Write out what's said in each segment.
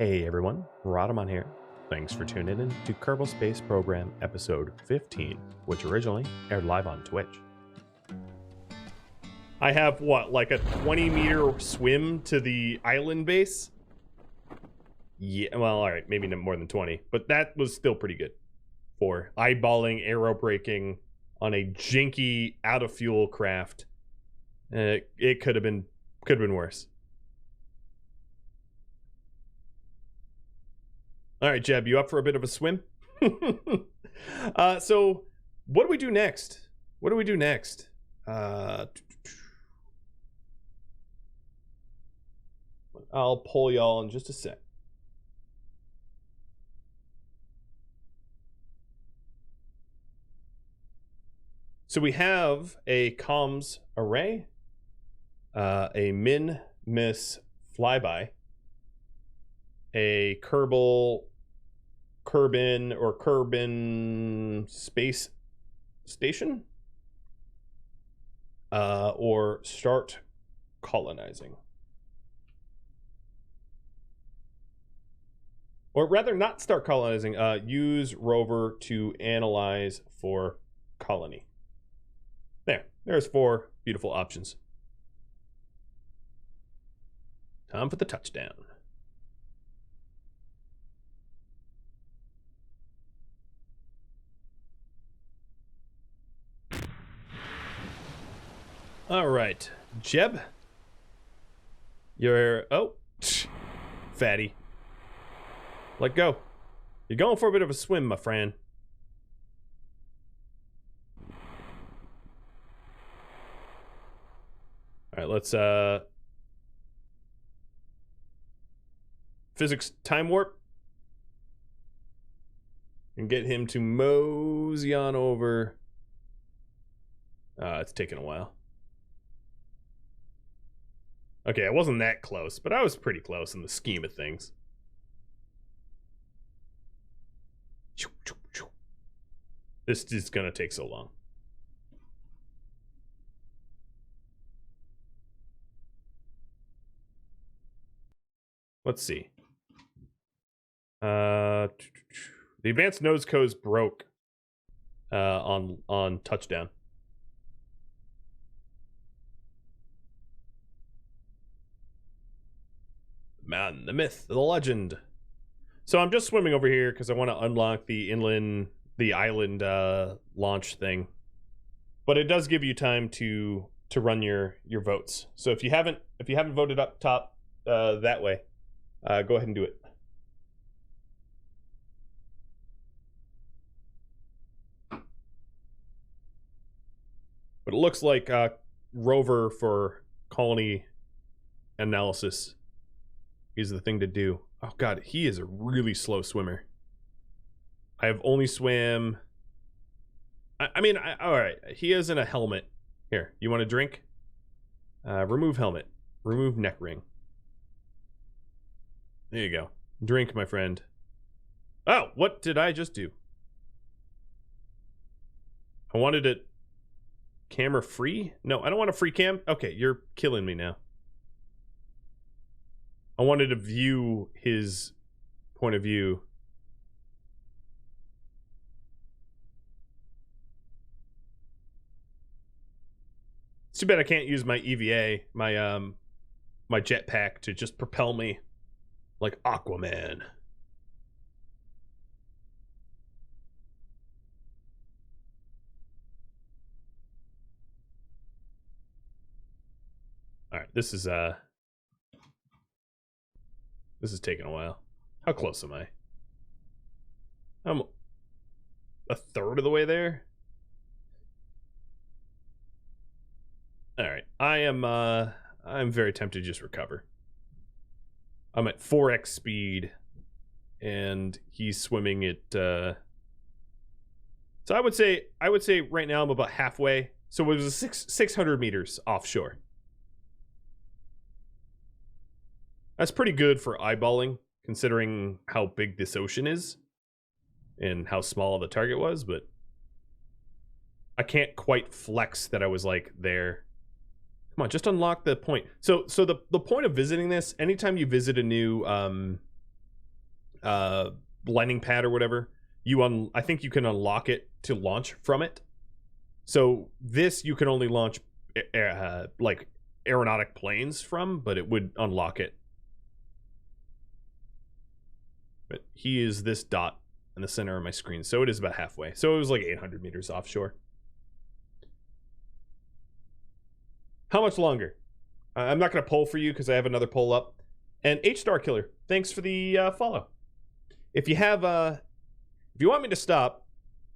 Hey everyone, Rhadamant here. Thanks for tuning in to Kerbal Space Program Episode 15, which originally aired live on Twitch. I have, what, like a 20-meter swim to the island base? Yeah, well, alright, maybe more than 20, but that was still pretty good for eyeballing, aero braking on a janky, out-of-fuel craft. It could have been worse. All right, Jeb, you up for a bit of a swim? So what do we do next? I'll pull y'all in just a sec. So we have a comms array, a min-miss flyby, a Kerbal Space Station, or start colonizing. Or rather, not start colonizing, use rover to analyze for colony. There's 4 beautiful options. Time for the touchdown. All right, Jeb. You're, oh, fatty. Let go. You're going for a bit of a swim, my friend. All right, let's, physics time warp. And get him to mosey on over. It's taking a while. Okay, I wasn't that close, but I was pretty close in the scheme of things. This is gonna take so long. Let's see. The advanced nose codes broke on touchdown. Man, the myth, the legend. So I'm just swimming over here because I want to unlock the island launch thing. But it does give you time to run your votes. So if you haven't voted up top that way, go ahead and do it. But it looks like rover for colony analysis is the thing to do. Oh god, he is a really slow swimmer. I have only swam... I mean, alright, he is in a helmet. Here, you want a drink? Remove helmet. Remove neck ring. There you go. Drink, my friend. Oh, what did I just do? I wanted it camera free? No, I don't want a free cam. Okay, you're killing me now. I wanted to view his point of view. It's too bad I can't use my EVA, my my jetpack to just propel me like Aquaman. All right, this is taking a while. How close am I? I'm a third of the way there. All right, I'm very tempted to just recover. I'm at 4x speed, and he's swimming at. So I would say right now I'm about halfway. So it was 600 meters offshore. That's pretty good for eyeballing, considering how big this ocean is and how small the target was, but I can't quite flex that I was like there. Come on, just unlock the point. So the point of visiting this, anytime you visit a new landing pad or whatever, I think you can unlock it to launch from it. So this you can only launch like aeronautic planes from, but it would unlock it. But he is this dot in the center of my screen, so it is about halfway. So it was like 800 meters offshore. How much longer? I'm not going to poll for you because I have another poll up. And H-Star Killer, thanks for the follow. If you have, if you want me to stop,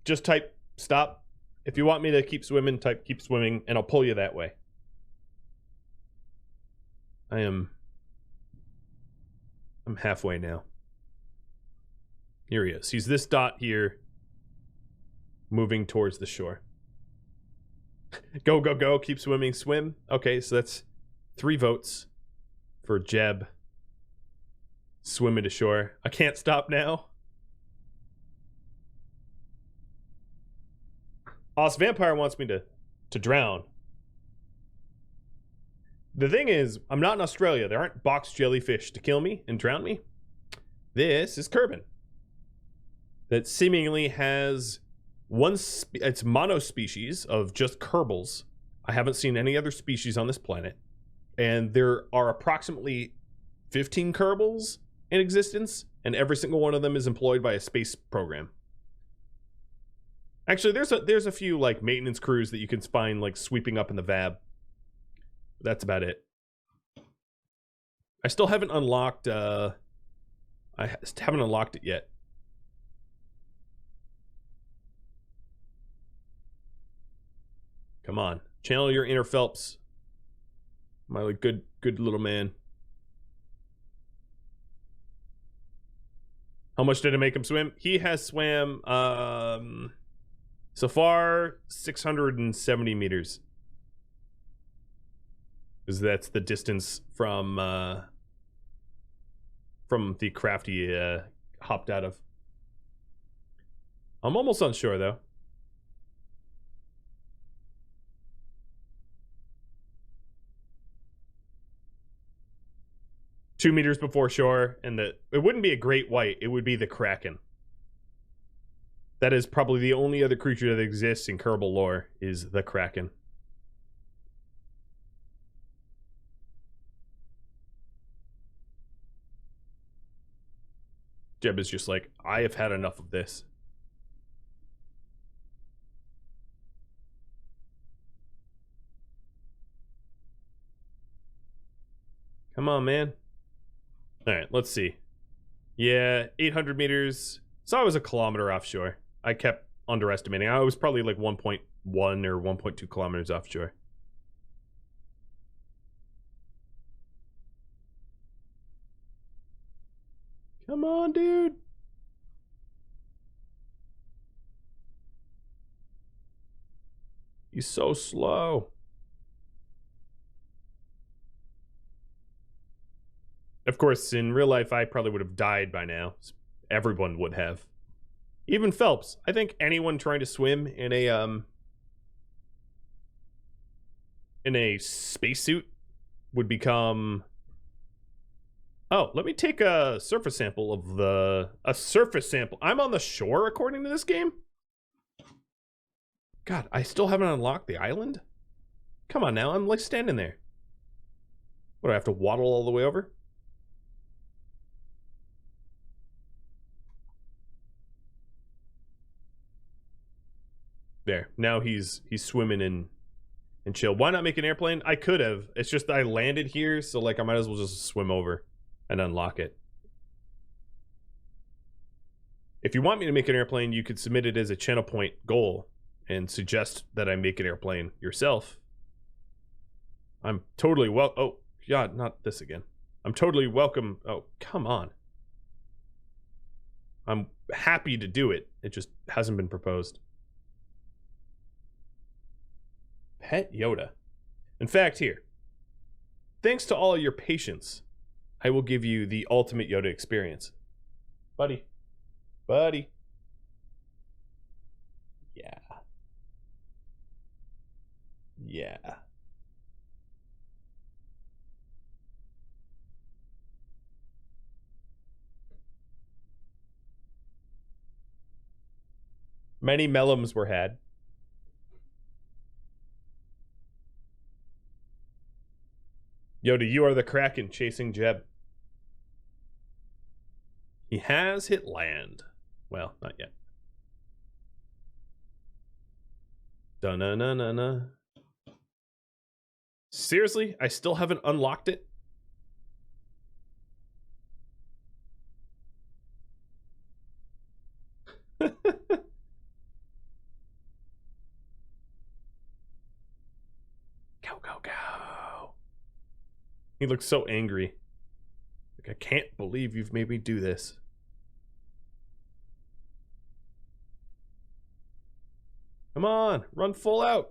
just type stop. If you want me to keep swimming, type keep swimming, and I'll pull you that way. I'm halfway now. Here he is. He's this dot here, moving towards the shore. Go, go, go. Keep swimming, swim. Okay, so that's 3 votes for Jeb swimming to shore. I can't stop now. Os Vampire wants me to drown. The thing is, I'm not in Australia. There aren't box jellyfish to kill me and drown me. This is Kerbin. That seemingly has it's monospecies of just Kerbals. I haven't seen any other species on this planet. And there are approximately 15 Kerbals in existence, and every single one of them is employed by a space program. Actually, there's a few like maintenance crews that you can find like sweeping up in the VAB. That's about it. I still haven't unlocked I haven't unlocked it yet. Come on, channel your inner Phelps. My like, good little man. How much did it make him swim? He has swam so far 670 meters. Because that's the distance from the craft he hopped out of. I'm almost on shore though. Two meters before shore, and it wouldn't be a great white, it would be the Kraken. That is probably the only other creature that exists in Kerbal lore, is the Kraken. Jeb is just like, I have had enough of this. Come on, man. All right, let's see. Yeah, 800 meters. So I was a kilometer offshore. I kept underestimating. I was probably like 1.1 or 1.2 kilometers offshore. Come on, dude. He's so slow. Of course, in real life, I probably would have died by now. Everyone would have. Even Phelps. I think anyone trying to swim in a spacesuit would become... Oh, let me take a surface sample of a surface sample. I'm on the shore according to this game? God, I still haven't unlocked the island? Come on now, I'm like standing there. What, do I have to waddle all the way over? There, now he's swimming in chill. Why not make an airplane? I could have. It's just I landed here, so like I might as well just swim over and unlock it. If you want me to make an airplane, you could submit it as a channel point goal and suggest that I make an airplane yourself. I'm totally oh, God, not this again. I'm totally welcome. Oh, come on. I'm happy to do it. It just hasn't been proposed. Pet Yoda. In fact, here. Thanks to all of your patience, I will give you the ultimate Yoda experience. Buddy. Buddy. Yeah. Yeah. Many melons were had. Yoda, you are the Kraken chasing Jeb. He has hit land. Well, not yet. Dun-na-na-na-na. Seriously? I still haven't unlocked it? Go, go, go. He looks so angry. Like, I can't believe you've made me do this. Come on, run full out.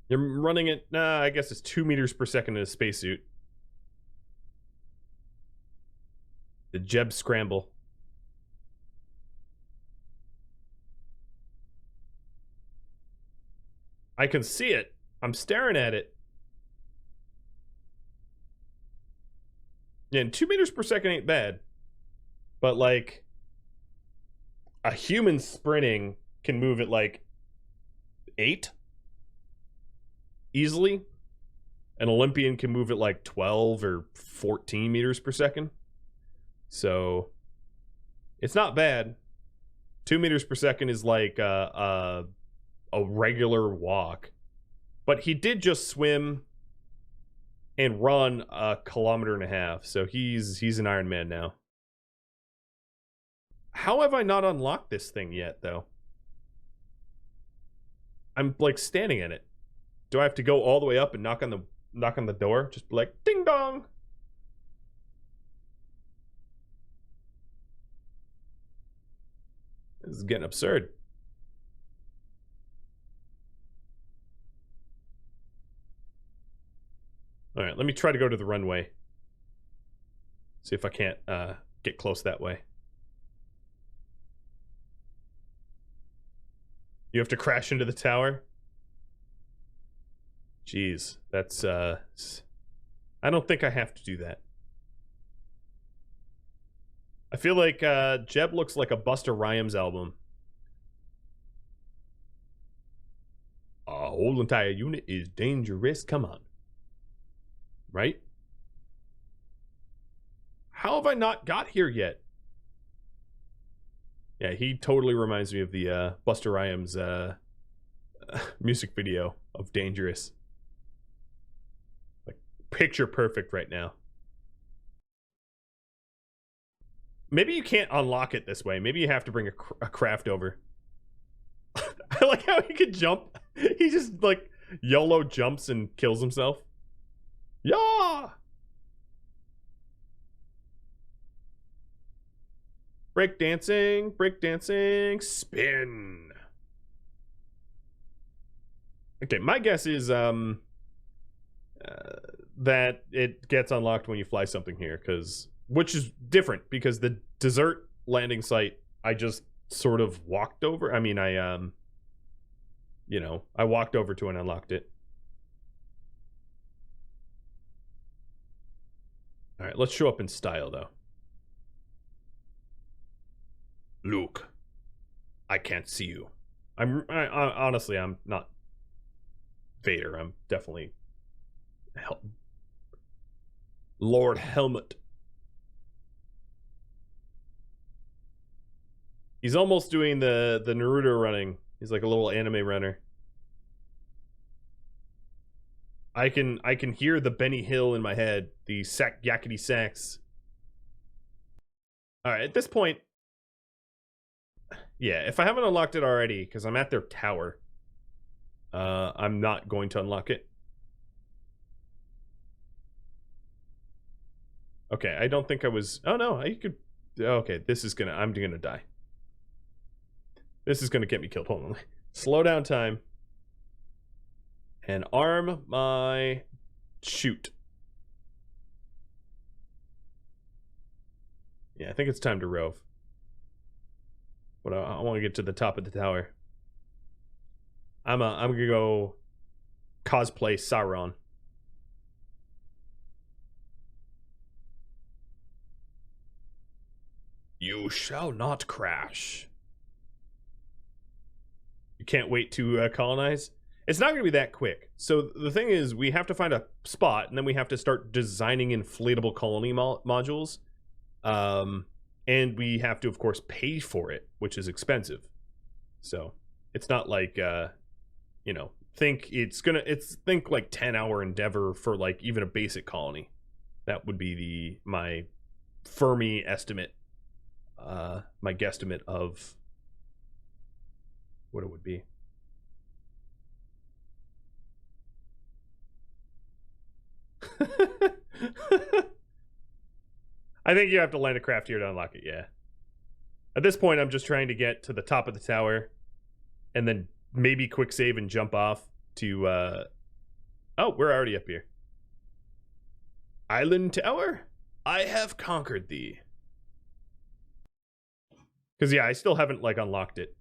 You're running it, I guess it's 2 meters per second in a spacesuit. The Jeb scramble. I can see it. I'm staring at it. Yeah, and 2 meters per second ain't bad. But, like, a human sprinting can move at, like, 8? Easily. An Olympian can move at, like, 12 or 14 meters per second. So, it's not bad. 2 meters per second is, like, a regular walk. But he did just swim and run 1.5 kilometers, so he's an Iron Man now. How have I not unlocked this thing yet, though? I'm like standing in it. Do I have to go all the way up and knock on the door? Just be like, ding dong. This is getting absurd. All right, let me try to go to the runway. See if I can't get close that way. You have to crash into the tower? Jeez, that's I don't think I have to do that. I feel like Jeb looks like a Busta Rhymes album. A whole entire unit is dangerous. Come on. Right? How have I not got here yet? Yeah, he totally reminds me of the Busta Rhymes music video of Dangerous. Like, picture perfect right now. Maybe you can't unlock it this way. Maybe you have to bring a craft over. I like how he can jump. He just, like, YOLO jumps and kills himself. Yeah! Breakdancing, breakdancing, spin. Okay, my guess is that it gets unlocked when you fly something here, which is different because the desert landing site I just sort of walked over. I mean, I walked over to and unlocked it. All right, let's show up in style though. Luke, I can't see you. I honestly, I'm not Vader. I'm definitely Lord Helmet. He's almost doing the Naruto running. He's like a little anime runner. I can hear the Benny Hill in my head. The sack yakety sacks. All right, at this point, yeah, if I haven't unlocked it already, because I'm at their tower, I'm not going to unlock it. Okay, I don't think I was. Oh no, I could. Okay, I'm gonna die. This is gonna get me killed. Hold on. Slow down time. And arm my shoot. Yeah, I think it's time to rove. But I want to get to the top of the tower. I'm gonna go cosplay Sauron. You shall not crash. You can't wait to colonize? It's not going to be that quick. So the thing is, we have to find a spot, and then we have to start designing inflatable colony modules. And we have to, of course, pay for it, which is expensive. So it's not like, you know, think like 10-hour endeavor for like even a basic colony. That would be my Fermi estimate, my guesstimate of what it would be. I think you have to land a craft here to unlock it, yeah. At this point, I'm just trying to get to the top of the tower and then maybe quick save and jump off to, oh, we're already up here. Island tower? I have conquered thee. Because, yeah, I still haven't, like, unlocked it.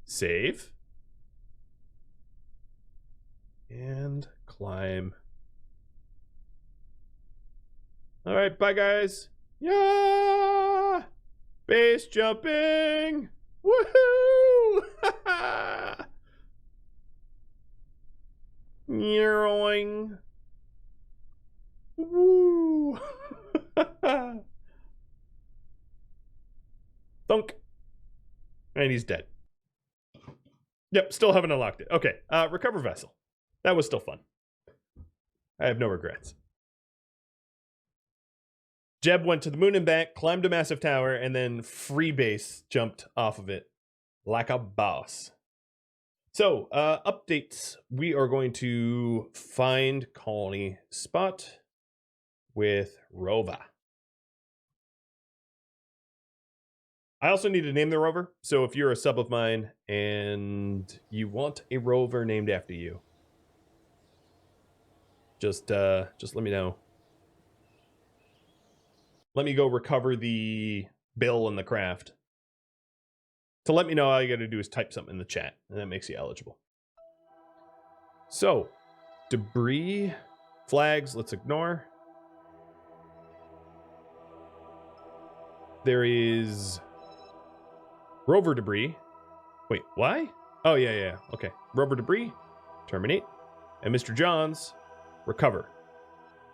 Save. And climb. Alright, bye, guys. Yeah! Base jumping! Woohoo! Yoing. Woo! Thunk. And he's dead. Yep, still haven't unlocked it. Okay, recover vessel. That was still fun. I have no regrets. Jeb went to the moon and back, climbed a massive tower, and then free base jumped off of it like a boss. So, updates. We are going to find colony spot with rover. I also need to name the rover, so if you're a sub of mine and you want a rover named after you, just let me know. Let me go recover the bill and the craft. To let me know, all you gotta do is type something in the chat, and that makes you eligible. So, debris, flags, let's ignore. There is rover debris. Wait, why? Oh, yeah. Okay. Rover debris, terminate. And Mr. Johns, recover.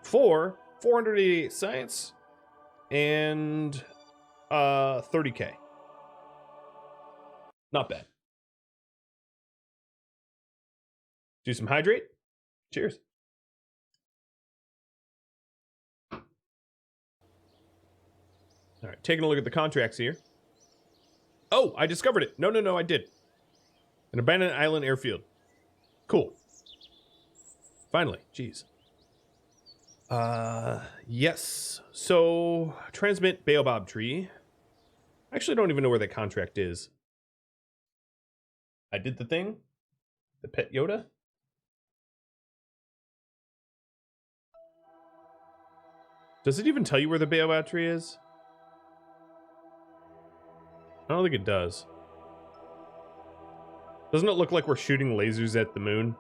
488 science, and 30k. Not bad. Do some hydrate. Cheers. All right, taking a look at the contracts here. Oh, I discovered it. No, I did. An abandoned island airfield. Cool. Finally, jeez. Yes. So, transmit baobab tree. I actually don't even know where that contract is. I did the thing. The pet Yoda. Does it even tell you where the baobab tree is? I don't think it does. Doesn't it look like we're shooting lasers at the moon?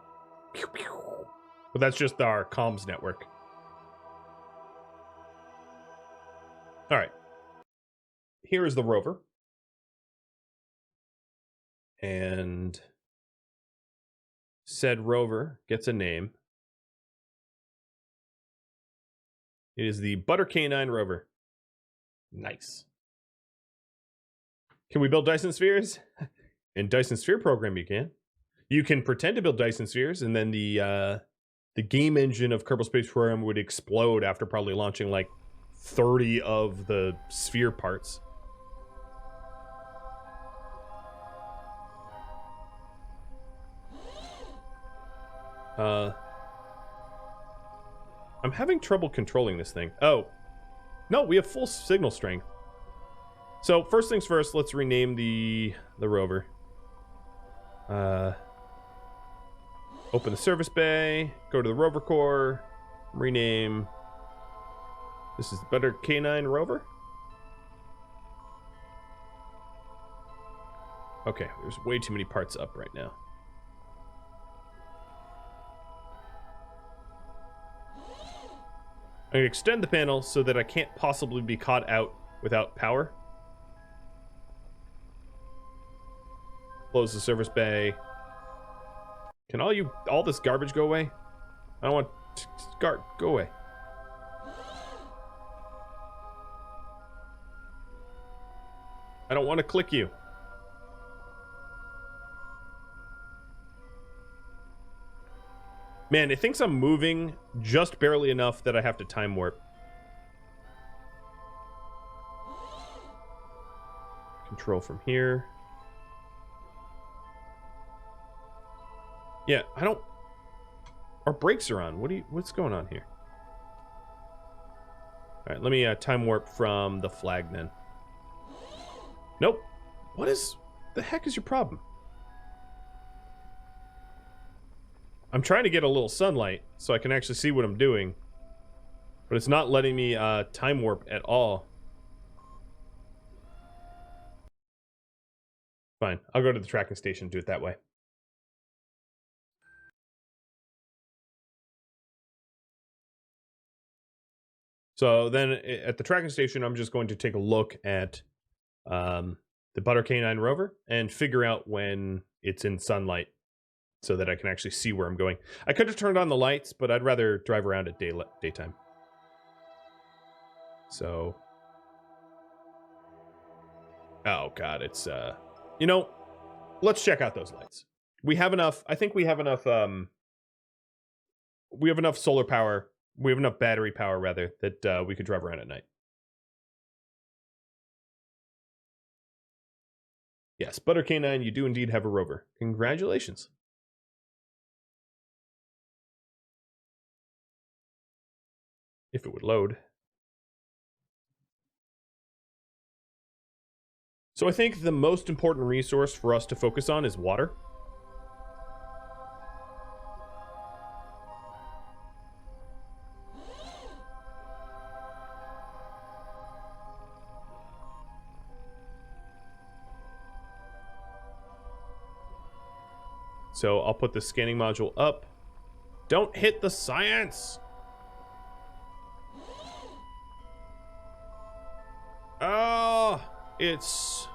But that's just our comms network. All right. Here is the rover. And said rover gets a name. It is the Butter Canine rover. Nice. Can we build Dyson spheres? In Dyson Sphere program, you can. You can pretend to build Dyson spheres, and then the game engine of Kerbal Space Program would explode after probably launching like 30 of the sphere parts. I'm having trouble controlling this thing. Oh. No, we have full signal strength. So, first things first, let's rename the rover. Open the service bay, go to the rover core, rename. This is the Butter Canine rover. Okay, there's way too many parts up right now. I'm going to extend the panel so that I can't possibly be caught out without power. Close the service bay. Can all this garbage go away? I don't want go away. I don't want to click you. Man, it thinks I'm moving just barely enough that I have to time warp. Control from here. Yeah, I don't... Our brakes are on. What's going on here? Alright, let me time warp from the flag then. Nope. The heck is your problem? I'm trying to get a little sunlight so I can actually see what I'm doing. But it's not letting me time warp at all. Fine. I'll go to the tracking station and do it that way. So then at the tracking station, I'm just going to take a look at the Butter K9 rover and figure out when it's in sunlight so that I can actually see where I'm going. I could have turned on the lights, but I'd rather drive around at daytime. So... Oh, God, it's... You know, let's check out those lights. We have enough... I think we have enough... We have enough solar power. We have enough battery power, rather, that we could drive around at night. Yes, Butter K9, you do indeed have a rover. Congratulations. If it would load. So I think the most important resource for us to focus on is water. So I'll put the scanning module up. Don't hit the science! Oh, it's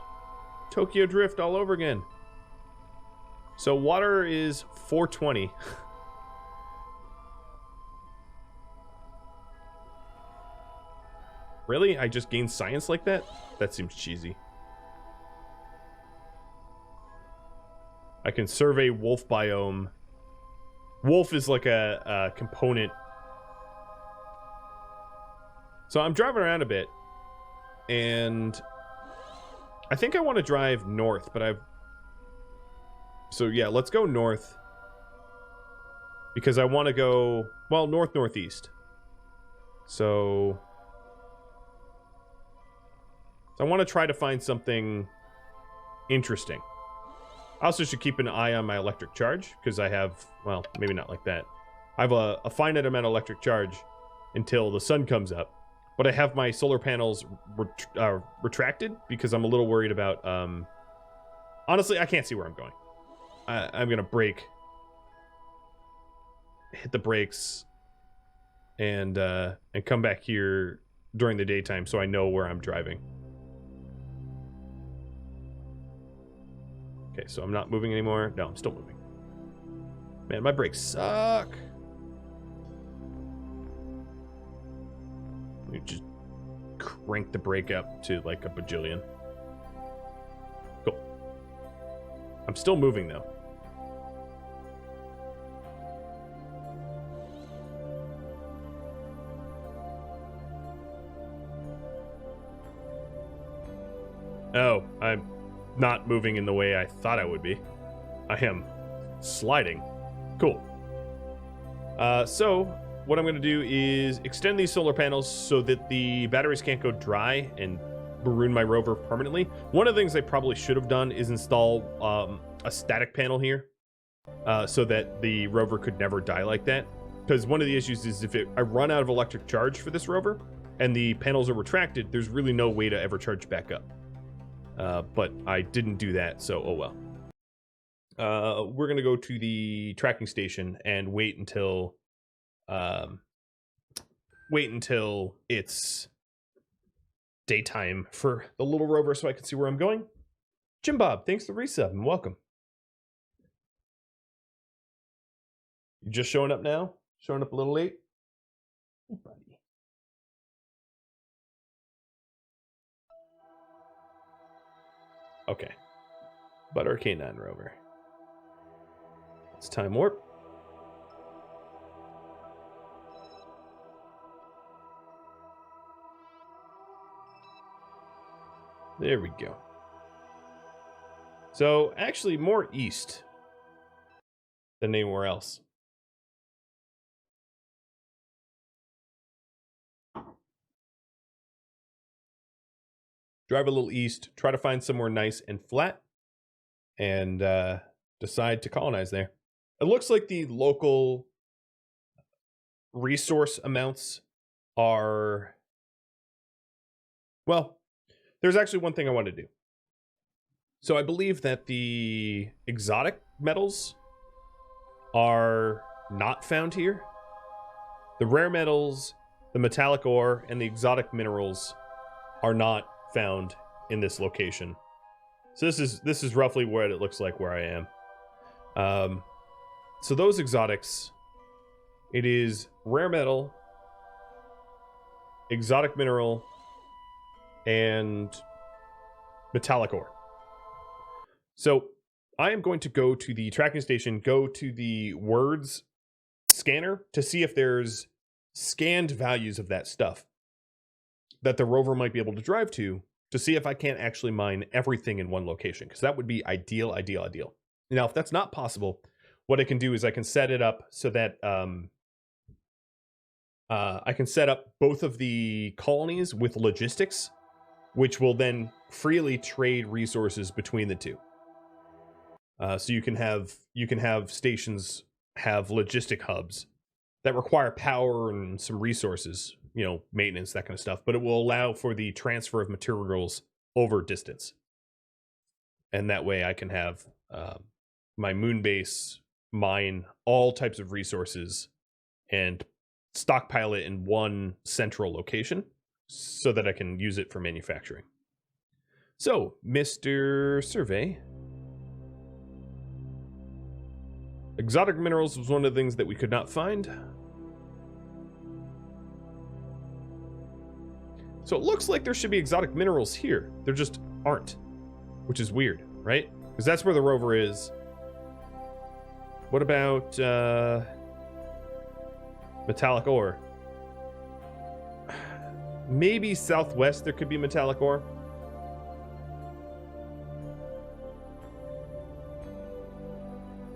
Tokyo Drift all over again. So water is 420. Really? I just gained science like that? That seems cheesy. I can survey wolf biome. Wolf is like a component. So I'm driving around a bit. And I think I want to drive north, but So yeah, let's go north. Because I want to go, well, northeast. So I want to try to find something interesting. I also should keep an eye on my electric charge, because I have, well, maybe not like that. I have a finite amount of electric charge until the sun comes up. But I have my solar panels retracted, because I'm a little worried about, honestly, I can't see where I'm going. I'm going to brake. Hit the brakes. And come back here during the daytime so I know where I'm driving. Okay, so I'm not moving anymore. No, I'm still moving. Man, my brakes suck. You just crank the brake up to like a bajillion. Cool. I'm still moving though. Oh, I'm not moving in the way I thought I would be. I am sliding. Cool. So what I'm going to do is extend these solar panels so that the batteries can't go dry and ruin my rover permanently. One of the things I probably should have done is install a static panel here so that the rover could never die like that. Because one of the issues is if I run out of electric charge for this rover and the panels are retracted, there's really no way to ever charge back up. But I didn't do that, so oh well. We're going to go to the tracking station and wait until wait until it's daytime for the little rover so I can see where I'm going. Jim Bob, thanks for the resub and welcome. You just showing up now? Showing up a little late? Hey, buddy. Okay. Butter K9 rover. It's time warp. There we go. So, actually more east than anywhere else. Drive a little east, try to find somewhere nice and flat, and decide to colonize there. It looks like the local resource amounts are... Well, there's actually one thing I want to do. So I believe that the exotic metals are not found here. The rare metals, the metallic ore, and the exotic minerals are not found in this location. So this is roughly what it looks like where I am. So those exotics, it is rare metal, exotic mineral, and metallic ore. So I am going to go to the tracking station, go to the words scanner to see if there's scanned values of that stuff that the rover might be able to drive to see if I can't actually mine everything in one location, because that would be ideal. Now, if that's not possible, what I can do is I can set it up so that I can set up both of the colonies with logistics, which will then freely trade resources between the two. So you can have stations have logistic hubs that require power and some resources, you know, maintenance, that kind of stuff, but it will allow for the transfer of materials over distance. And that way I can have my moon base mine all types of resources and stockpile it in one central location so that I can use it for manufacturing. So, Mr. Survey. Exotic minerals was one of the things that we could not find. So it looks like there should be exotic minerals here. There just aren't, which is weird, right? Because that's where the rover is. What about metallic ore? Maybe southwest there could be metallic ore.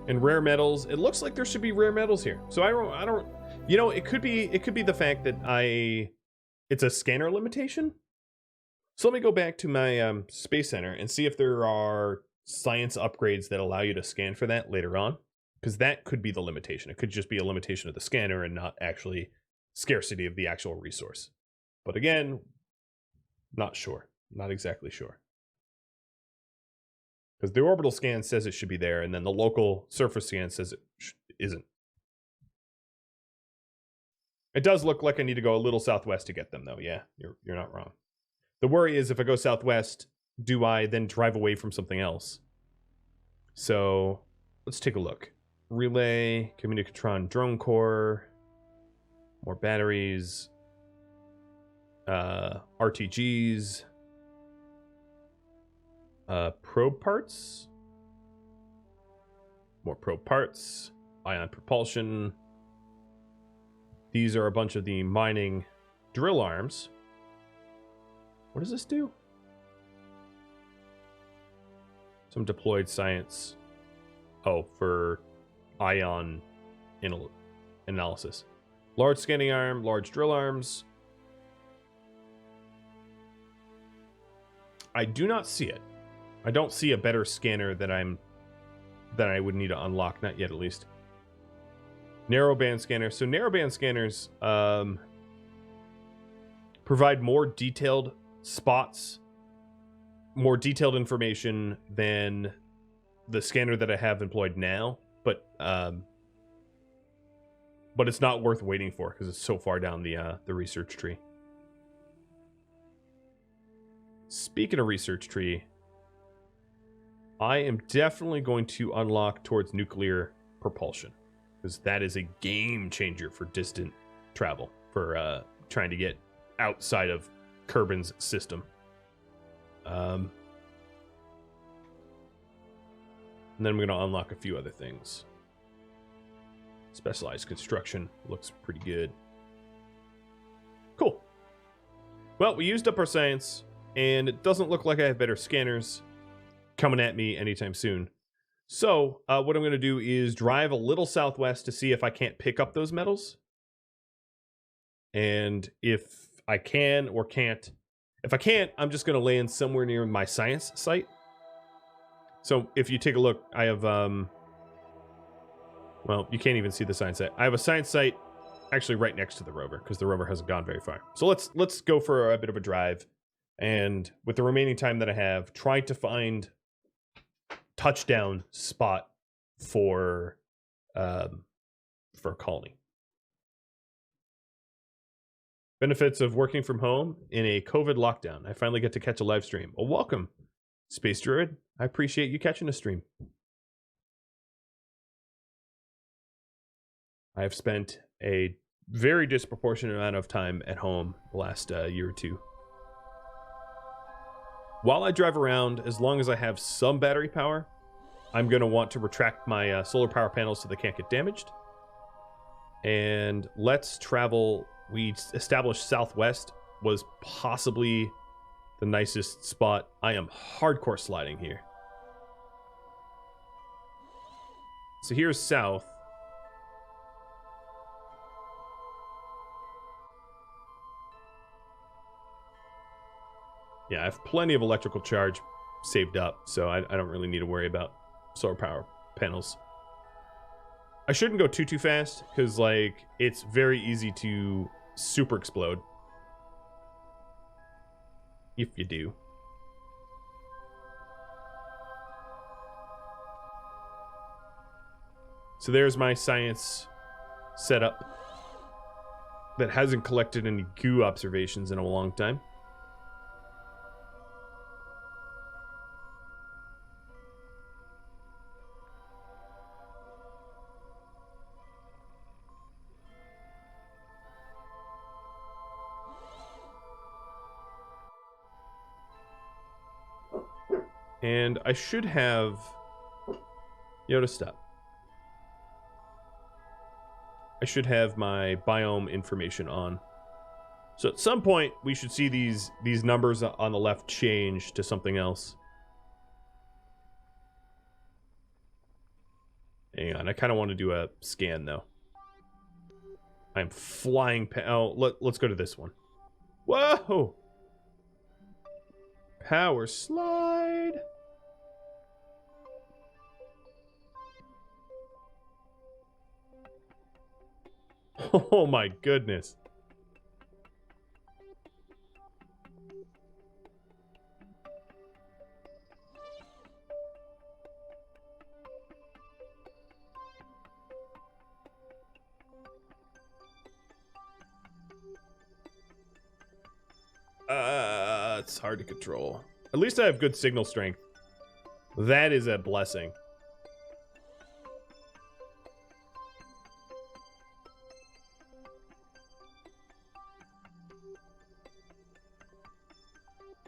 And rare metals, it looks like there should be rare metals here. So I don't, you know, it could be the fact that it's a scanner limitation. So let me go back to my space center and see if there are science upgrades that allow you to scan for that later on, because that could be the limitation. It could just be a limitation of the scanner and not actually scarcity of the actual resource. But again, not sure, not exactly sure. Because the orbital scan says it should be there, and then the local surface scan says it isn't. It does look like I need to go a little southwest to get them, though. Yeah, you're not wrong. The worry is if I go southwest, do I then drive away from something else? So let's take a look. Relay, Communicatron drone core, more batteries, RTGs. Probe parts, more probe parts, ion propulsion. These are a bunch of the mining drill arms. What does this do? Some deployed science. Oh, for ion analysis. Large scanning arm, large drill arms. I do not see it. I don't see a better scanner that I would need to unlock, not yet at least. Narrowband scanner. So narrowband scanners provide more detailed spots, more detailed information than the scanner that I have employed now. But but it's not worth waiting for because it's so far down the research tree. Speaking of research tree, I am definitely going to unlock towards nuclear propulsion because that is a game changer for distant travel, for trying to get outside of Kerbin's system. And then I'm going to unlock a few other things. Specialized construction looks pretty good. Cool. Well, we used up our science, and it doesn't look like I have better scanners coming at me anytime soon. So, what I'm going to do is drive a little southwest to see if I can't pick up those metals. And if I can or can't. If I can't, I'm just going to land somewhere near my science site. So, if you take a look, I have... well, you can't even see the science site. I have a science site actually right next to the rover because the rover hasn't gone very far. So let's go for a bit of a drive, and with the remaining time that I have, try to find touchdown spot for a colony. Benefits of working from home in a COVID lockdown. I finally get to catch a live stream. Well, welcome, Space Druid. I appreciate you catching a stream. I have spent a very disproportionate amount of time at home the last year or two. While I drive around, as long as I have some battery power, I'm going to want to retract my solar power panels so they can't get damaged. And let's travel. We established Southwest was possibly the nicest spot. I am hardcore sliding here. So here's south. Yeah, I have plenty of electrical charge saved up, so I don't really need to worry about solar power panels. I shouldn't go too fast, because, like, it's very easy to super explode. If you do. So there's my science setup that hasn't collected any goo observations in a long time. And I should have... Yoda, stop. I should have my biome information on. So at some point, we should see these numbers on the left change to something else. Hang on, I kind of want to do a scan, though. I'm flying... Oh, let's go to this one. Whoa! Power slide! Oh my goodness. It's hard to control. At least I have good signal strength. That is a blessing.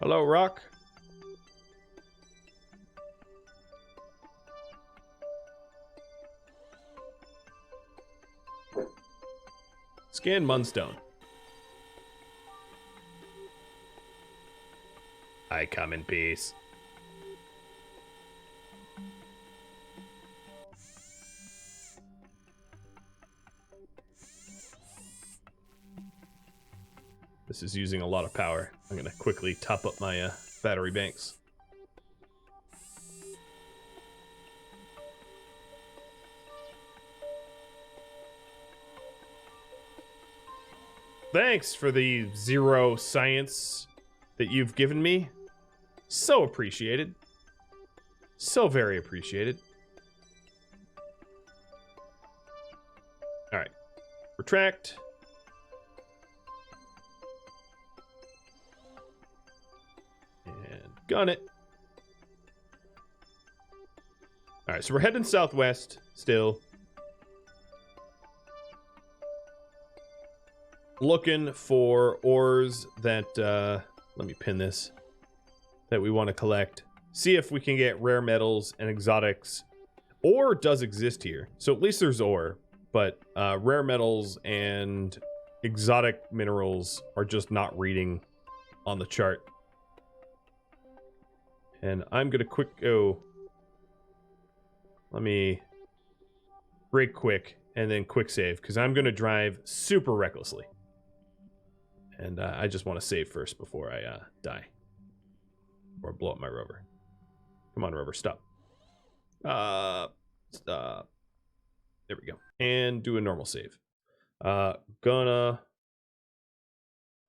Hello, Rock. Scan Munstone. I come in peace. This is using a lot of power. I'm going to quickly top up my battery banks. Thanks for the 0 science that you've given me. So appreciated. So very appreciated. Alright. retract. And gun it. All right, so we're heading southwest still. Looking for ores that, let me pin this, that we want to collect. See if we can get rare metals and exotics. Ore does exist here, so at least there's ore. But rare metals and exotic minerals are just not reading on the chart. And I'm going to go... Let me break quick and then quick save, because I'm going to drive super recklessly. And I just want to save first before I die. Or blow up my rover. Come on, rover, stop. Stop. There we go. And do a normal save. Gonna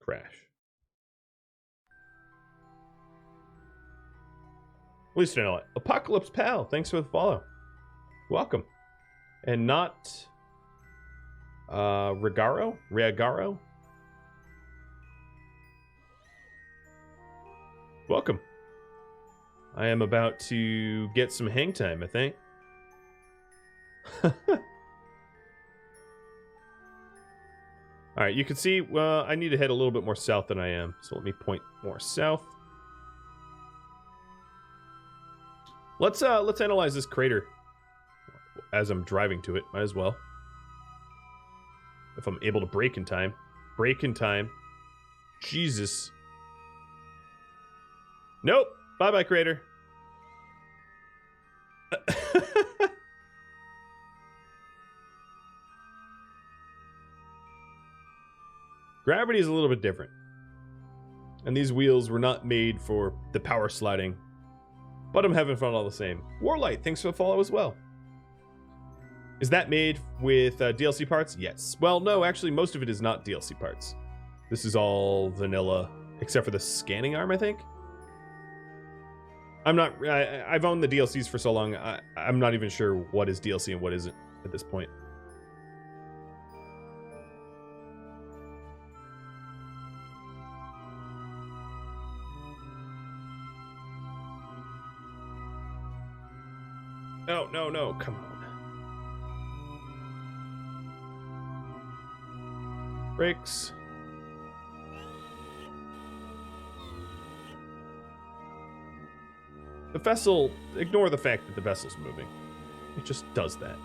crash. At least I know it. Apocalypse Pal, thanks for the follow. Welcome. And not Riagaro? Welcome. I am about to get some hang time, I think. Alright, you can see, well, I need to head a little bit more south than I am. So let me point more south. Let's analyze this crater as I'm driving to it. Might as well. If I'm able to brake in time. Brake in time. Jesus. Nope. Bye-bye, crater. Gravity is a little bit different. And these wheels were not made for the power sliding. But I'm having fun all the same. Warlight, thanks for the follow as well. Is that made with DLC parts? Yes. Well, no, actually, most of it is not DLC parts. This is all vanilla, except for the scanning arm, I think. I've owned the DLCs for so long, I'm not even sure what is DLC and what isn't at this point. No, no, no, come on. Brakes. The vessel, ignore the fact that the vessel's moving. It just does that.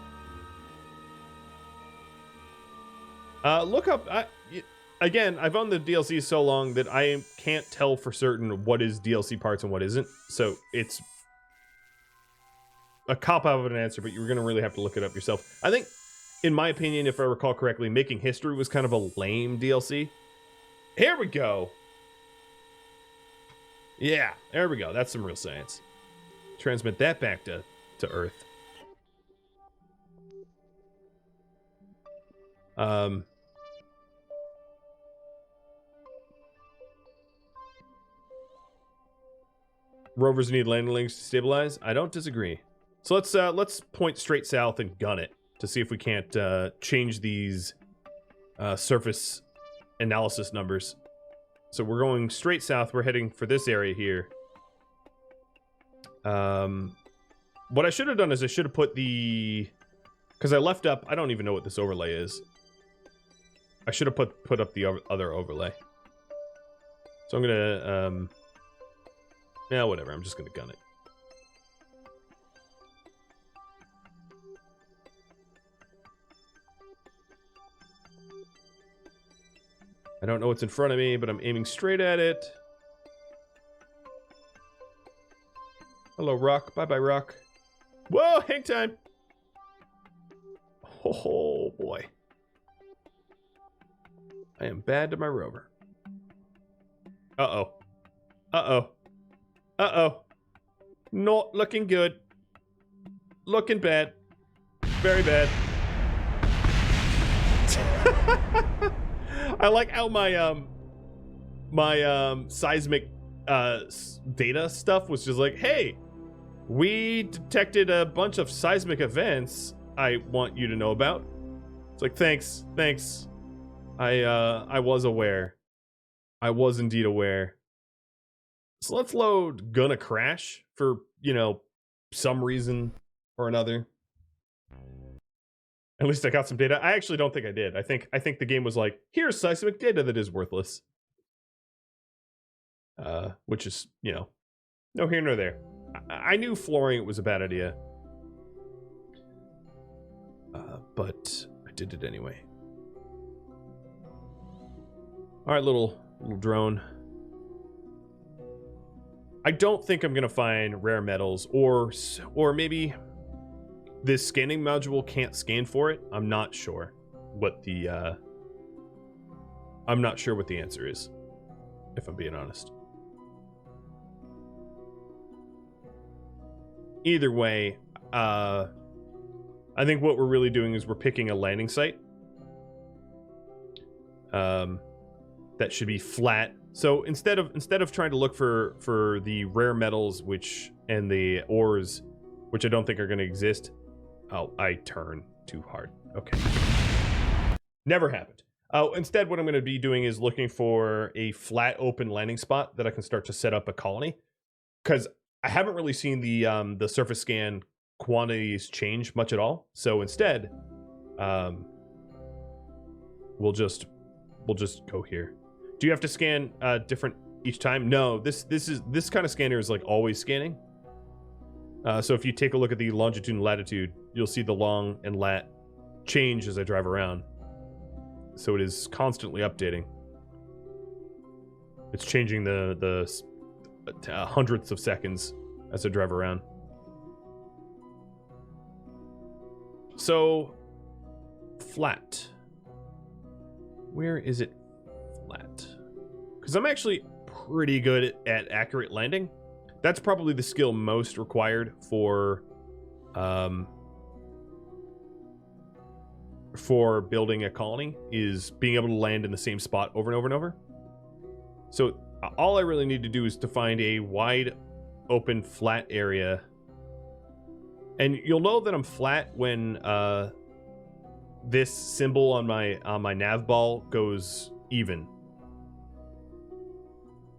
Look up, again, I've owned the DLC so long that I can't tell for certain what is DLC parts and what isn't. So it's a cop-out of an answer, but you're going to really have to look it up yourself. I think, in my opinion, if I recall correctly, Making History was kind of a lame DLC. Here we go. Yeah, there we go. That's some real science. Transmit that back to Earth. Rovers need landing links to stabilize. I don't disagree. So let's point straight south and gun it to see if we can't change these surface analysis numbers. So we're going straight south. We're heading for this area here. What I should have done is I should have put the... Because I left up... I don't even know what this overlay is. I should have put up the other overlay. So I'm going to... yeah, whatever. I'm just going to gun it. I don't know what's in front of me, but I'm aiming straight at it. Hello, rock. Bye-bye, rock. Whoa, hang time. Oh, boy. I am bad to my rover. Uh-oh. Uh-oh. Uh-oh. Not looking good. Looking bad. Very bad. I like how my seismic data stuff was just like, hey, we detected a bunch of seismic events I want you to know about. It's like, thanks. I was aware. I was indeed aware. So let's load gonna crash for, some reason or another. At least I got some data. I actually don't think I did. I think the game was like, here's seismic data that is worthless. Which is, no here nor there. I knew flooring it was a bad idea. But I did it anyway. All right, little drone. I don't think I'm gonna find rare metals, or maybe this scanning module can't scan for it. I'm not sure what the answer is, if I'm being honest. Either way, I think what we're really doing is we're picking a landing site that should be flat. So instead of trying to look for the rare metals and the ores, which I don't think are going to exist. Oh, I turn too hard. Okay. Never happened. Instead, what I'm going to be doing is looking for a flat open landing spot that I can start to set up a colony, because I haven't really seen the surface scan quantities change much at all. So instead, we'll just go here. Do you have to scan different each time? No, this kind of scanner is like always scanning. So if you take a look at the longitude and latitude, you'll see the long and lat change as I drive around. So it is constantly updating. It's changing the hundredths of seconds as I drive around. So flat. Where is it flat? Because I'm actually pretty good at accurate landing. That's probably the skill most required for building a colony, is being able to land in the same spot over and over and over. So all I really need to do is to find a wide open flat area. And you'll know that I'm flat when this symbol on my nav ball goes even.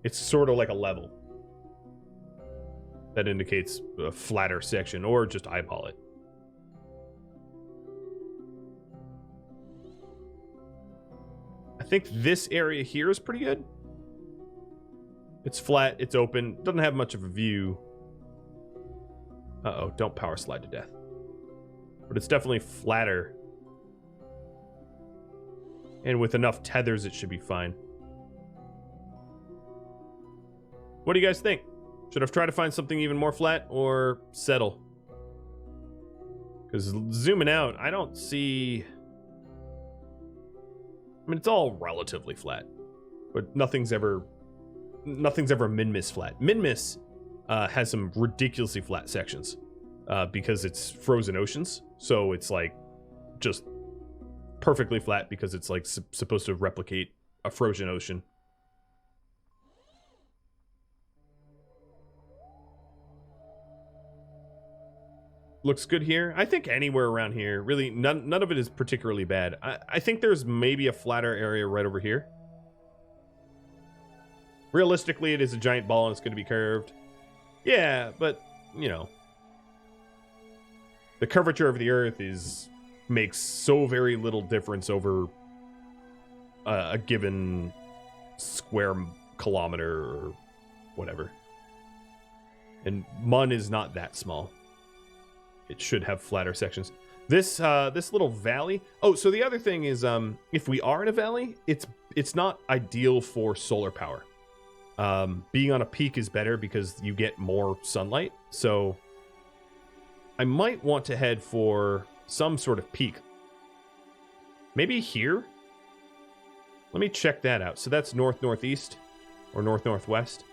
It's sort of like a level that indicates a flatter section, or just eyeball it. I think this area here is pretty good. It's flat, it's open, doesn't have much of a view. Uh-oh, don't power slide to death. But it's definitely flatter. And with enough tethers, it should be fine. What do you guys think? Should I try to find something even more flat, or settle? Because zooming out, I don't see... I mean, it's all relatively flat, but nothing's ever min-miss flat. Min-miss has some ridiculously flat sections because it's frozen oceans. So it's like just perfectly flat because it's like supposed to replicate a frozen ocean. Looks good here. I think anywhere around here, really, none of it is particularly bad. I think there's maybe a flatter area right over here. Realistically, it is a giant ball and it's going to be curved. Yeah, but, you know, the curvature of the Earth makes so very little difference over a given square kilometer or whatever. And Mun is not that small. It should have flatter sections. This little valley. Oh, so the other thing is, if we are in a valley, it's not ideal for solar power. Being on a peak is better because you get more sunlight. So I might want to head for some sort of peak. Maybe here. Let me check that out. So that's north-northeast or north-northwest.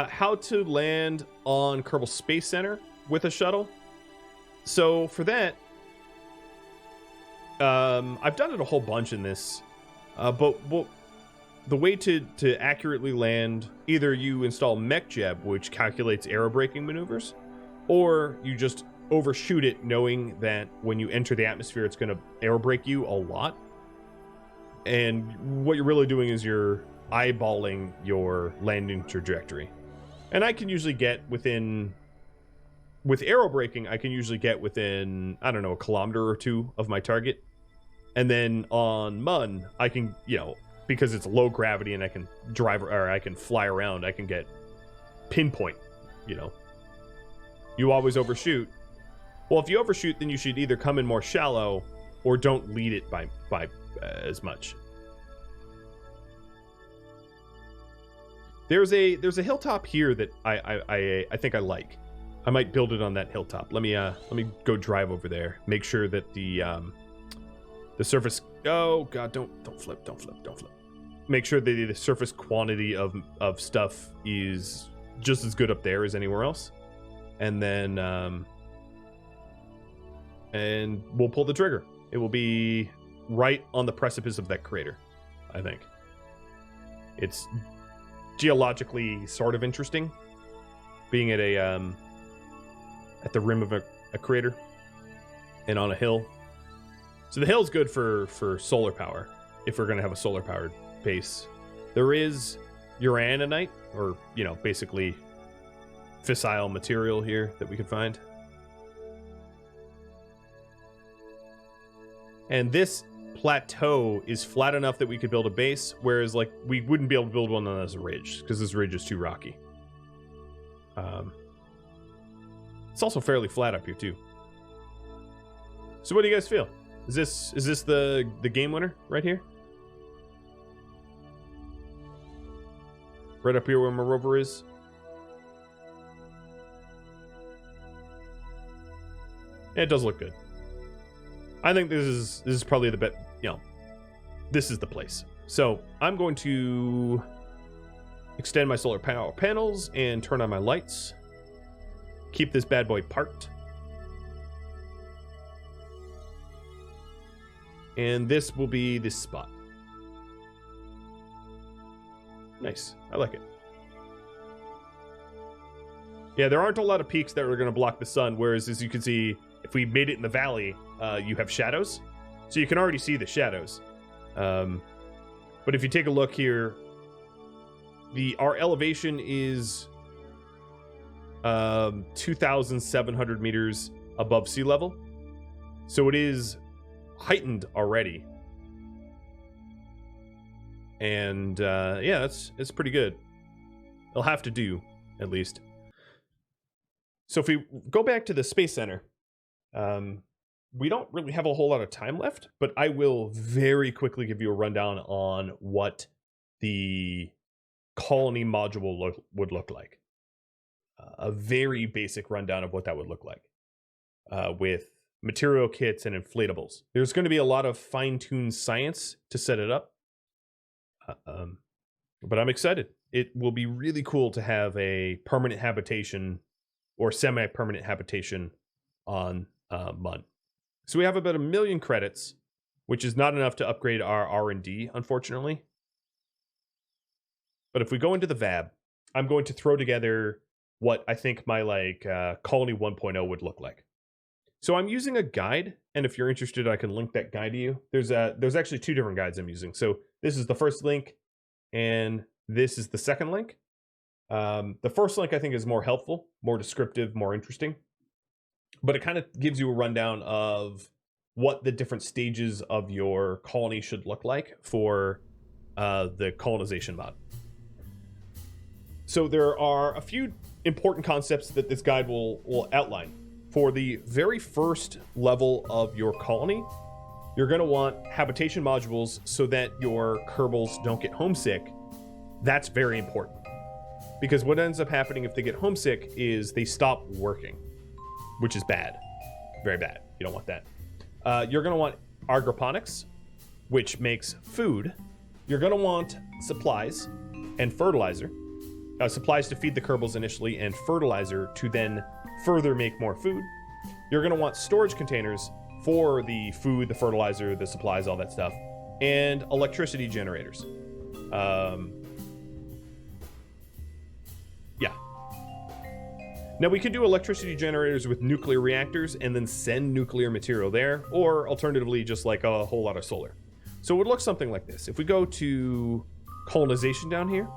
How to land on Kerbal Space Center with a shuttle. So for that, I've done it a whole bunch in this, but the way to accurately land, either you install Mech Jeb, which calculates aerobraking maneuvers, or you just overshoot it knowing that when you enter the atmosphere, it's going to airbrake you a lot. And what you're really doing is you're eyeballing your landing trajectory. And I can usually get within... With aerobraking, I can usually get within, I don't know, a kilometer or two of my target. And then on Mun, I can, you know, because it's low gravity and I can drive, or I can fly around, I can get pinpoint, you know. You always overshoot. Well, if you overshoot, then you should either come in more shallow or don't lead it by as much. There's a hilltop here that I think I like. I might build it on that hilltop. Let me go drive over there. Make sure that the surface. Oh God! Don't flip! Make sure that the surface quantity of stuff is just as good up there as anywhere else, and then and we'll pull the trigger. It will be right on the precipice of that crater. I think it's geologically sort of interesting, being at the rim of a crater and on a hill. So the hill's good for solar power, if we're going to have a solar powered base. There is uraninite, or, you know, basically fissile material here that we could find. And this plateau is flat enough that we could build a base, whereas, like, we wouldn't be able to build one on this ridge, because this ridge is too rocky. It's also fairly flat up here too. So what do you guys feel? Is this the game winner right here? Right up here where my rover is? Yeah, it does look good. I think this is probably the best, you know, this is the place. So I'm going to extend my solar power panels and turn on my lights. Keep this bad boy parked. And this will be this spot. Nice. I like it. Yeah, there aren't a lot of peaks that are going to block the sun, whereas, as you can see, if we made it in the valley, you have shadows. So you can already see the shadows. But if you take a look here, our elevation is 2,700 meters above sea level. So it is heightened already. And yeah, it's pretty good. It'll have to do, at least. So if we go back to the Space Center, we don't really have a whole lot of time left, but I will very quickly give you a rundown on what the colony module would look like. A very basic rundown of what that would look like, with material kits and inflatables. There's going to be a lot of fine-tuned science to set it up, but I'm excited. It will be really cool to have a permanent habitation or semi-permanent habitation on Mun. So we have about 1 million credits, which is not enough to upgrade our R&D, unfortunately. But if we go into the VAB, I'm going to throw together what I think my Colony 1.0 would look like. So I'm using a guide, and if you're interested, I can link that guide to you. There's actually 2 different guides I'm using. So this is the first link, and this is the second link. The first link I think is more helpful, more descriptive, more interesting. But it kind of gives you a rundown of what the different stages of your colony should look like for the colonization mod. So there are a few important concepts that this guide will outline. For the very first level of your colony, you're going to want habitation modules so that your Kerbals don't get homesick. That's very important. Because what ends up happening if they get homesick is they stop working, which is bad. Very bad. You don't want that. You're going to want agroponics, which makes food. You're going to want supplies and fertilizer. Supplies to feed the Kerbals initially, and fertilizer to then further make more food. You're going to want storage containers for the food, the fertilizer, the supplies, all that stuff, and electricity generators. Yeah. Now we can do electricity generators with nuclear reactors and then send nuclear material there, or alternatively just like a whole lot of solar. So it would look something like this. If we go to colonization down here,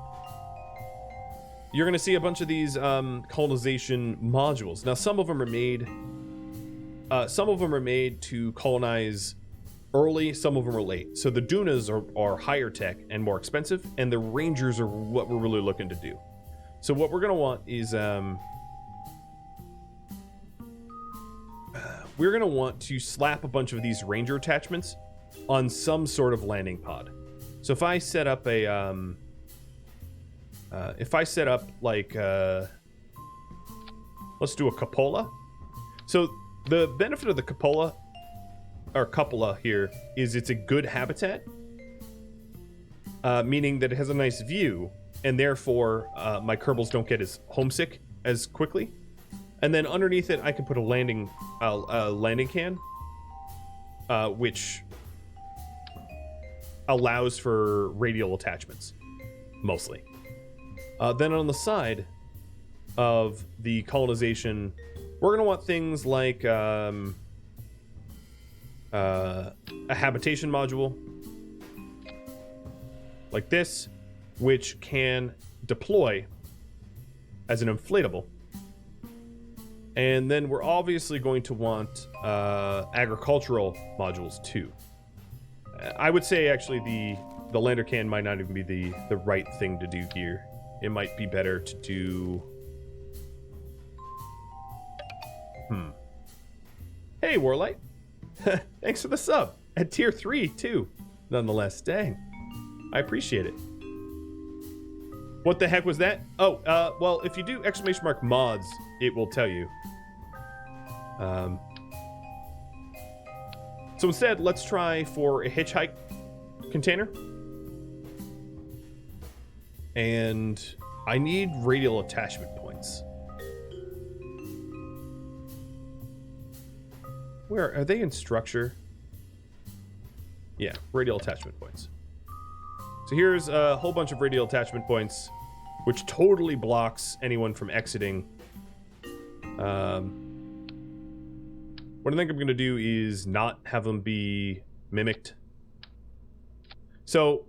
you're going to see a bunch of these colonization modules. Now some of them are made to colonize early, some of them are late. So the Dunas are higher tech and more expensive, and the Rangers are what we're really looking to do. So what we're going to want is we're going to want to slap a bunch of these Ranger attachments on some sort of landing pod. So if I set up a like let's do a cupola. So the benefit of the cupola here is it's a good habitat, meaning that it has a nice view, and therefore my Kerbals don't get as homesick as quickly. And then underneath it, I can put a landing can, which allows for radial attachments, mostly. Then on the side of the colonization, we're going to want things like a habitation module, like this, which can deploy as an inflatable. And then we're obviously going to want agricultural modules too. I would say actually the lander can might not even be the right thing to do here. It might be better to do... Hey, Warlight. Thanks for the sub. At tier 3 too. Nonetheless, dang. I appreciate it. What the heck was that? Oh, well, if you do !mods, it will tell you. So instead, let's try for a hitchhike container. And I need radial attachment points. Where are they in structure? Yeah, radial attachment points. So here's a whole bunch of radial attachment points, which totally blocks anyone from exiting. What I think I'm going to do is not have them be mimicked. So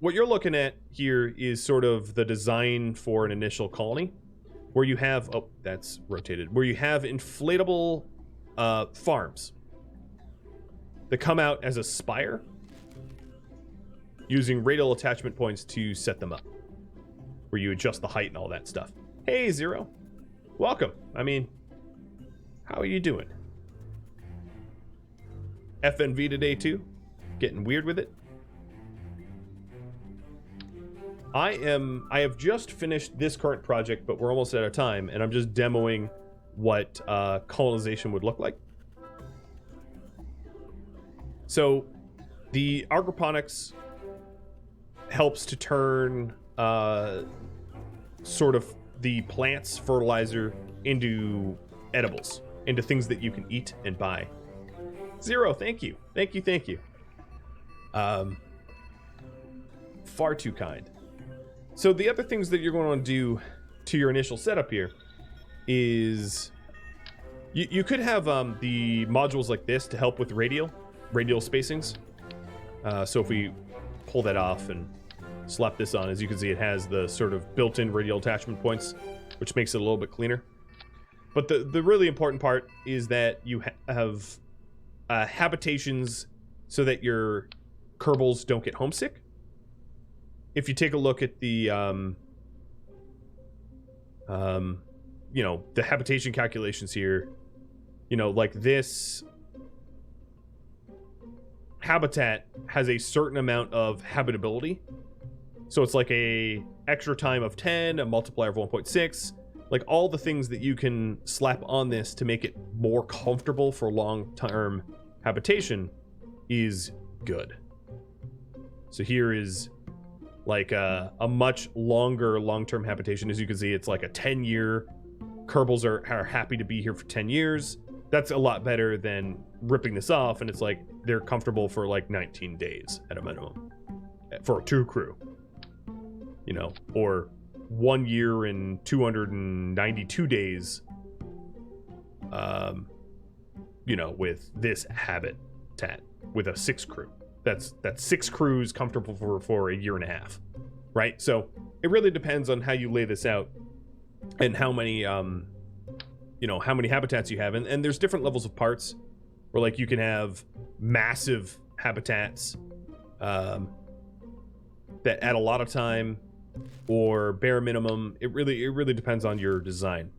what you're looking at here is sort of the design for an initial colony, where you have, oh, that's rotated, where you have inflatable farms that come out as a spire, using radial attachment points to set them up, where you adjust the height and all that stuff. Hey, Zero. Welcome. I mean, how are you doing? FNV today too? Getting weird with it? I have just finished this current project, but we're almost out of time, and I'm just demoing what colonization would look like. So the agroponics helps to turn sort of the plant's fertilizer into edibles, into things that you can eat and buy. Zero, thank you. Thank you. Far too kind. So the other things that you're going to do to your initial setup here is you could have the modules like this to help with radial spacings. So if we pull that off and slap this on, as you can see, it has the sort of built-in radial attachment points, which makes it a little bit cleaner. But the really important part is that you have habitations so that your Kerbals don't get homesick. If you take a look at the you know, the habitation calculations here, you know, like this habitat has a certain amount of habitability. So it's like a extra time of 10, a multiplier of 1.6, like all the things that you can slap on this to make it more comfortable for long-term habitation is good. So here is like a much longer long-term habitation. As you can see, it's like a 10-year. Kerbals are happy to be here for 10 years. That's a lot better than ripping this off, and it's like they're comfortable for like 19 days at a minimum. for a 2 crew, or 1 year and 292 days, with this habitat with a 6 crew. That's 6 crews comfortable for a year and a half, right? So it really depends on how you lay this out and how many habitats you have, and there's different levels of parts where, like, you can have massive habitats that add a lot of time, or bare minimum. It really depends on your design.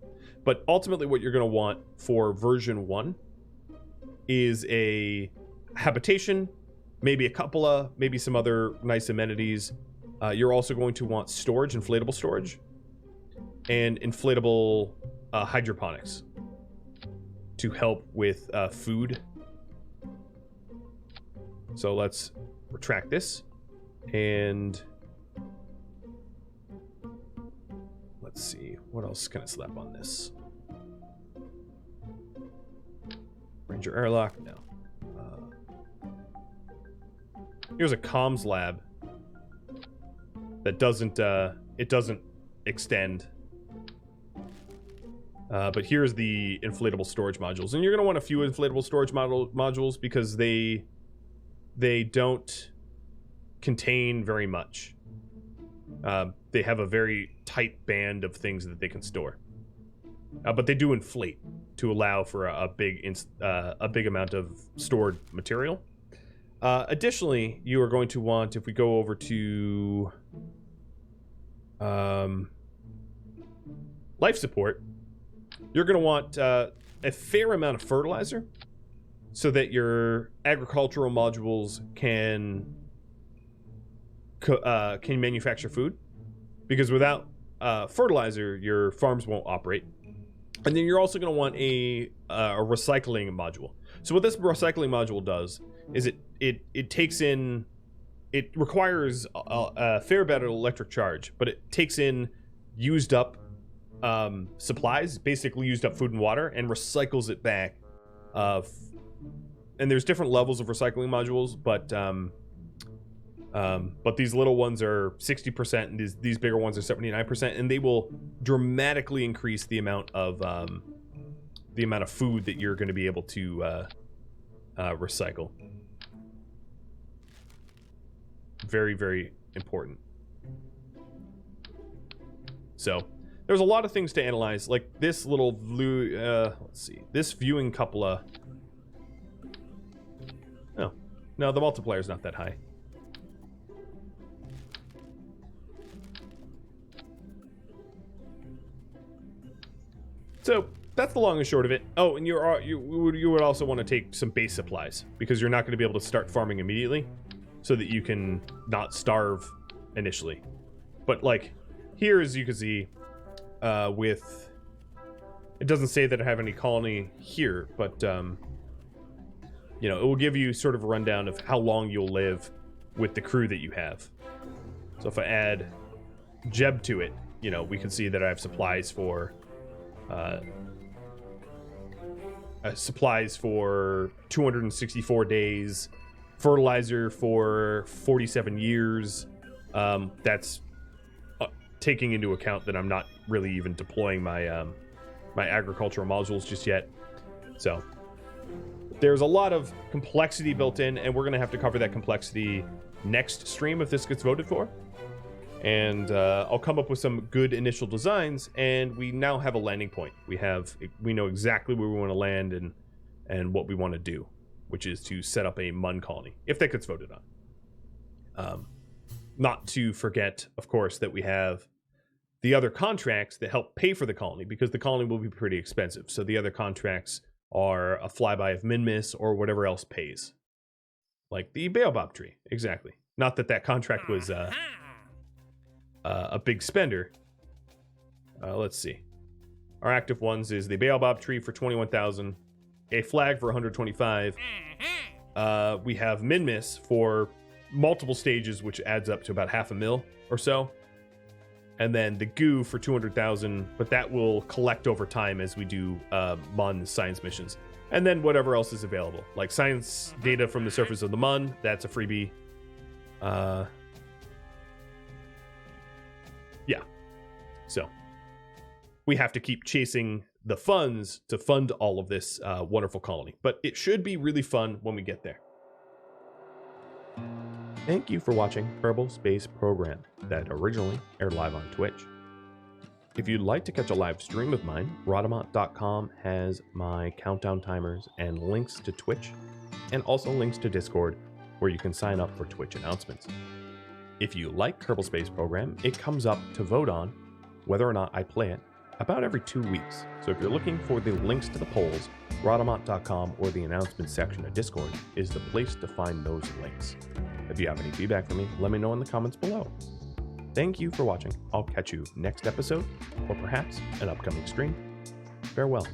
But ultimately what you're going to want for version 1 is a habitation, maybe a cupola, maybe some other nice amenities. You're also going to want storage, inflatable storage, and inflatable hydroponics to help with food. So let's retract this, and let's see, what else can I slap on this? Ranger airlock, no. Here's a comms lab that doesn't extend. But here's the inflatable storage modules, and you're going to want a few inflatable storage modules because they don't contain very much. They have a very tight band of things that they can store, but they do inflate to allow for a big amount of stored material. Additionally, you are going to want, if we go over to life support, you're going to want a fair amount of fertilizer so that your agricultural modules can manufacture food, because without fertilizer, your farms won't operate. And then you're also going to want a recycling module. So what this recycling module does is it takes in, it requires a fair bit of electric charge, but it takes in used up supplies, basically used up food and water, and recycles it back. And there's different levels of recycling modules, but these little ones are 60%, and these bigger ones are 79%, and they will dramatically increase the amount of food that you're going to be able to recycle. Very, very important. So there's a lot of things to analyze, like this little let's see, this viewing cupola. Oh, no, the multiplier is not that high. So that's the long and short of it. Oh, and you would also want to take some base supplies, because you're not going to be able to start farming immediately, so that you can not starve initially. But like here, as you can see, with, it doesn't say that I have any colony here, but it will give you sort of a rundown of how long you'll live with the crew that you have. So if I add Jeb to it, we can see that I have supplies for 264 days, fertilizer for 47 years. That's taking into account that I'm not really even deploying my my agricultural modules just yet. So there's a lot of complexity built in, and we're going to have to cover that complexity next stream if this gets voted for. And I'll come up with some good initial designs, and we now have a landing point. We know exactly where we want to land and what we want to do, which is to set up a Mun colony, if that gets voted on. Not to forget, of course, that we have the other contracts that help pay for the colony, because the colony will be pretty expensive. So the other contracts are a flyby of Minmus or whatever else pays. Like the Baobab tree, exactly. Not that contract was a big spender. Let's see. Our active ones is the Baobab tree for 21,000, a flag for 125. We have Minmus for multiple stages, which adds up to about $500,000 or so. And then the goo for 200,000, but that will collect over time as we do Mun science missions. And then whatever else is available, like science data from the surface of the Mun, that's a freebie. Yeah. So we have to keep chasing the funds to fund all of this wonderful colony. But it should be really fun when we get there. Thank you for watching Kerbal Space Program, that originally aired live on Twitch. If you'd like to catch a live stream of mine, Rhadamant.com has my countdown timers and links to Twitch, and also links to Discord, where you can sign up for Twitch announcements. If you like Kerbal Space Program, it comes up to vote on whether or not I play it about every 2 weeks. So if you're looking for the links to the polls, Rhadamant.com or the announcements section of Discord is the place to find those links. If you have any feedback for me, let me know in the comments below. Thank you for watching. I'll catch you next episode, or perhaps an upcoming stream. Farewell.